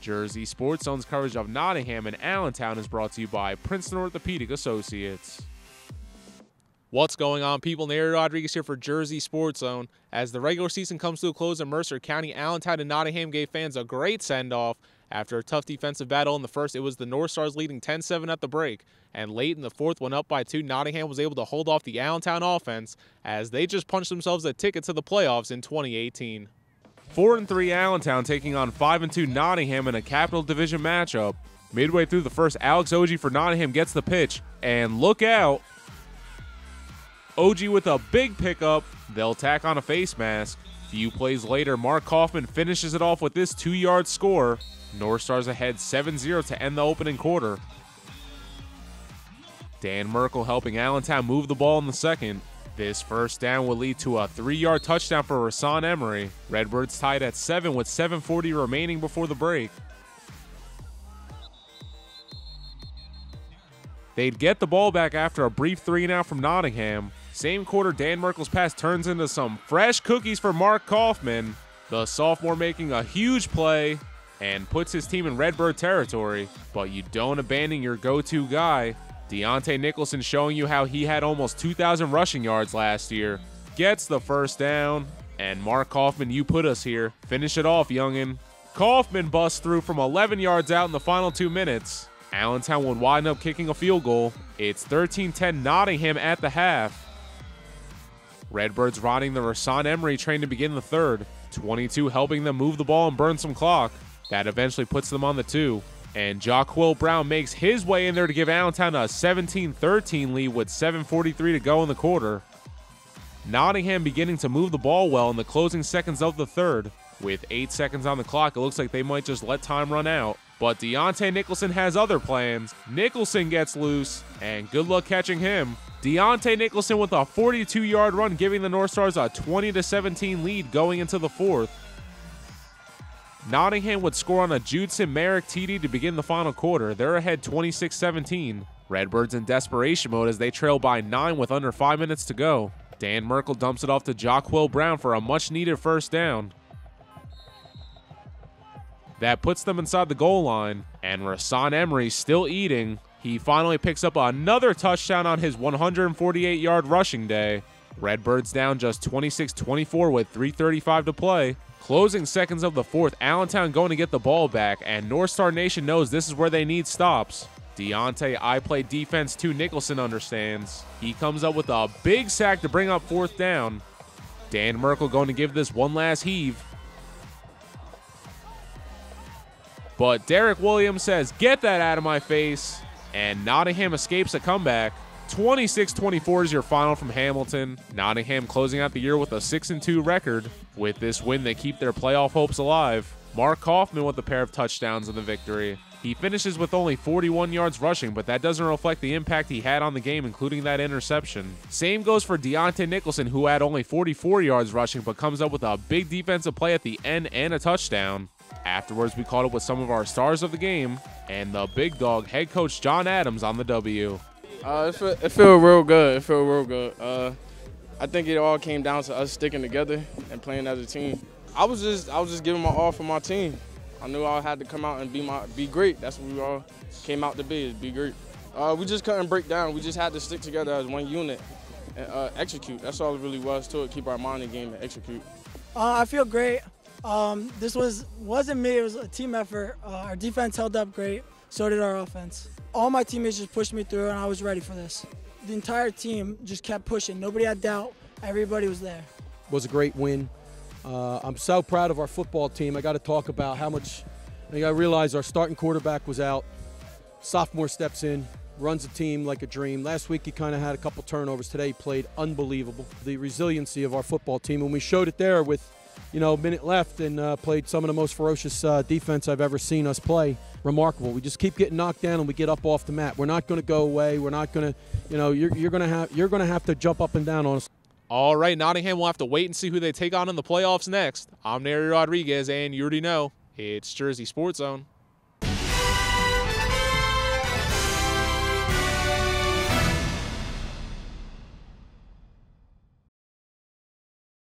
Jersey Sports Zone's coverage of Nottingham and Allentown is brought to you by Princeton Orthopedic Associates. What's going on, people? Nary Rodriguez here for Jersey Sports Zone. As the regular season comes to a close in Mercer County, Allentown and Nottingham gave fans a great send-off. After a tough defensive battle in the first, it was the North Stars leading 10-7 at the break. And late in the fourth, when up by 2, Nottingham was able to hold off the Allentown offense as they just punched themselves a ticket to the playoffs in 2018. 4-3 Allentown taking on 5-2 Nottingham in a Capital Division matchup. Midway through the first, Alex Oji for Nottingham gets the pitch, and look out! Oji with a big pickup. They'll tack on a face mask. Few plays later, Mark Kaufman finishes it off with this 2-yard score. North Stars ahead 7-0 to end the opening quarter. Dan Merkel helping Allentown move the ball in the second. This first down will lead to a 3-yard touchdown for Rasan Emery. Redbirds tied at 7 with 7:40 remaining before the break. They'd get the ball back after a brief 3-and-out from Nottingham. Same quarter, Dan Merkel's pass turns into some fresh cookies for Mark Kaufman. The sophomore making a huge play and puts his team in Redbird territory. But you don't abandon your go-to guy. Deontay Nicholson showing you how he had almost 2,000 rushing yards last year. Gets the first down. And Mark Kaufman, you put us here. Finish it off, youngin'. Kaufman busts through from 11 yards out in the final 2 minutes. Allentown would wind up kicking a field goal. It's 13-10 Nottingham at the half. Redbirds riding the Rasan Emery train to begin the third. 22 helping them move the ball and burn some clock. That eventually puts them on the 2. And Jaquil Brown makes his way in there to give Allentown a 17-13 lead with 7:43 to go in the quarter. Nottingham beginning to move the ball well in the closing seconds of the third. With 8 seconds on the clock, it looks like they might just let time run out. But Deontay Nicholson has other plans. Nicholson gets loose, and good luck catching him. Deontay Nicholson with a 42-yard run, giving the North Stars a 20-17 lead going into the fourth. Nottingham would score on a Judson Merrick TD to begin the final quarter. They're ahead 26-17. Redbirds in desperation mode as they trail by 9 with under 5 minutes to go. Dan Merkel dumps it off to Jaquil Brown for a much-needed first down. That puts them inside the goal line, and Rasan Emery still eating. He finally picks up another touchdown on his 148-yard rushing day. Redbirds down just 26-24 with 3:35 to play. Closing seconds of the fourth, Allentown going to get the ball back, and North Star Nation knows this is where they need stops. Deontay, I play defense too, Nicholson understands. He comes up with a big sack to bring up fourth down. Dan Merkel going to give this one last heave. But Derek Williams says, "Get that out of my face." And Nottingham escapes a comeback. 26-24 is your final from Hamilton. Nottingham closing out the year with a 6-2 record. With this win, they keep their playoff hopes alive. Mark Kaufman with a pair of touchdowns in the victory. He finishes with only 41 yards rushing, but that doesn't reflect the impact he had on the game, including that interception. Same goes for Deontay Nicholson, who had only 44 yards rushing, but comes up with a big defensive play at the end and a touchdown. Afterwards, we caught up with some of our stars of the game, and the big dog, head coach John Adams, on the W. It feel real good. It feel real good. I think it all came down to us sticking together and playing as a team. I was just giving my all for my team. I knew I had to come out and be great. That's what we all came out to be great. We just couldn't break down. We just had to stick together as one unit and execute. That's all it really was to it. Keep our mind in the game and execute. I feel great. This wasn't me. It was a team effort. Our defense held up great. So did our offense. All my teammates just pushed me through, and I was ready for this. The entire team just kept pushing. Nobody had doubt. Everybody was there. It was a great win. I'm so proud of our football team. I got to talk about how much. I realized our starting quarterback was out. Sophomore steps in, runs the team like a dream. Last week he kind of had a couple turnovers. Today he played unbelievable. The resiliency of our football team, and we showed it there with, a minute left, and played some of the most ferocious defense I've ever seen us play. Remarkable. We just keep getting knocked down and we get up off the mat. We're not going to go away. We're not going to, you're going to have to jump up and down on us. All right, Nottingham will have to wait and see who they take on in the playoffs next. I'm Nary Rodriguez, and you already know, it's Jersey Sports Zone.